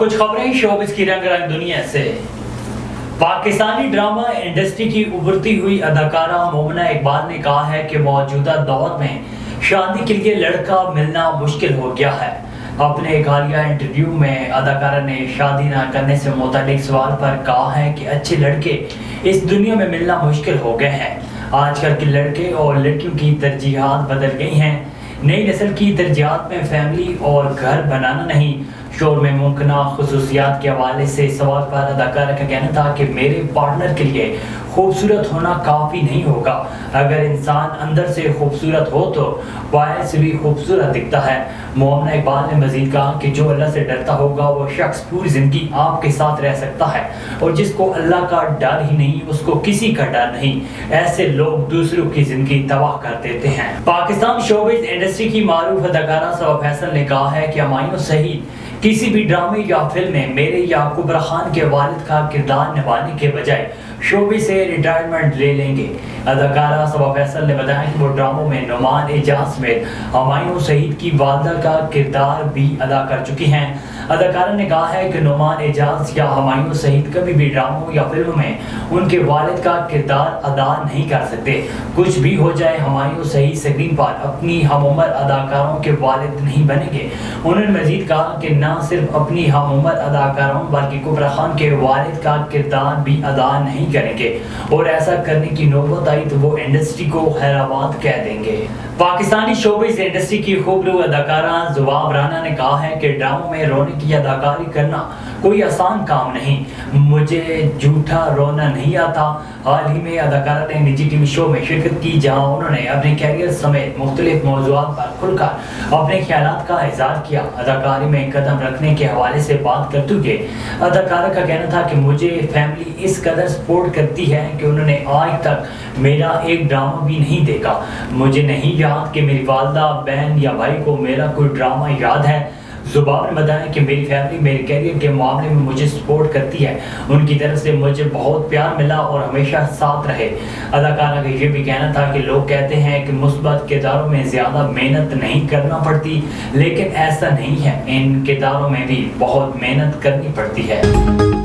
कुछ खबरें शोबिस की रंग दुनिया से। पाकिस्तानी ड्रामा इंडस्ट्री की उभरती हुई अदाकारा मोमिना इकबाल ने कहा है कि मौजूदा दौर में शादी के लिए लड़का मिलना मुश्किल हो गया है। अपने एक हालिया इंटरव्यू में अदाकारा ने शादी न करने से मुतालिक सवाल पर कहा है कि अच्छे लड़के इस दुनिया में मिलना मुश्किल हो गए हैं। आजकल के लड़के और लड़कियों की तरजीहात बदल गई हैं। नई नस्ल की तरजीहात में फैमिली और घर बनाना नहीं, शोर में मुमकिना खसूसियात के हवाले से सवाल पर अदाकारा का कहना था कि मेरे पार्टनर के लिए खूबसूरत होना काफ़ी नहीं होगा। अगर इंसान अंदर से खूबसूरत हो तो बाहर से भी खूबसूरत दिखता है। मोमिना इकबाल ने मजीद कहा कि जो अल्लाह से डरता होगा वो शख्स पूरी ज़िंदगी आपके साथ रह सकता है, और जिसको अल्लाह का डर ही नहीं उसको किसी का डर नहीं। ऐसे लोग दूसरों की ज़िंदगी तबाह कर देते हैं। पाकिस्तान शोबिज़ इंडस्ट्री की मारूफ अदाकारा सबा फैसल ने कहा है कि हुमायूं सहित किसी भी ड्रामे या फिल्म में मेरे या कुबरा खान के वालिद का किरदार निभाने के बजाय शोबी से रिटायरमेंट ले लेंगे। अदाकारा सबा फैसल ने बताया कि वो ड्रामों में नुमान एजाज समेत हुमायूं सईद की वालदा का किरदार भी अदा कर चुकी हैं। अदाकारा ने कहा है कि नुमान एजाज या हुमायूं सईद कभी भी ड्रामों या फिल्मों में उनके वालिद का किरदार अदा नहीं कर सकते। कुछ भी हो जाए, हुमायूं सईद स्क्रीन पर अपनी हमउम्र अदाकारों के वालिद नहीं बनेंगे। उन्होंने मजीद कहा कि न सिर्फ अपनी हमउम्र अदाकारों बल्कि कुबरा खान के वालिद का किरदार भी अदा नहीं करेंगे, और ऐसा करने की नौबत आई तो वो इंडस्ट्री को खैराबाद कह देंगे। पाकिस्तानी शोबिज़ इंडस्ट्री की खूबरू अदाकारा ज़ुबाब राना ने कहा है कि ड्रामों में रोने की अदाकारी करना कोई आसान काम नहीं। मुझे झूठा रोना नहीं आता। हाल ही में अदाकारा ने निजी टीवी शो में शिरकत की, जहां उन्होंने अपने कैरियर समेत मुख्तलिफ मौज़ूआत पर खुलकर अपने ख्यालात का इज़हार किया। अदाकारी में कदम रखने के हवाले से बात करते हुए अदाकारा का कहना था कि मुझे फैमिली इस कदर सपोर्ट करती है कि उन्होंने आज तक मेरा एक ड्रामा भी नहीं देखा। मुझे नहीं याद कि मेरी वालदा, बहन या भाई को मेरा कोई ड्रामा याद है। ज़ुबाब ने बताया कि मेरी फैमिली मेरे कैरियर के मामले में मुझे सपोर्ट करती है। उनकी तरफ से मुझे बहुत प्यार मिला और हमेशा साथ रहे। अदाकारा का ये भी कहना था कि लोग कहते हैं कि मुस्बत किरदारों में ज़्यादा मेहनत नहीं करना पड़ती, लेकिन ऐसा नहीं है। इन किरदारों में भी बहुत मेहनत करनी पड़ती है।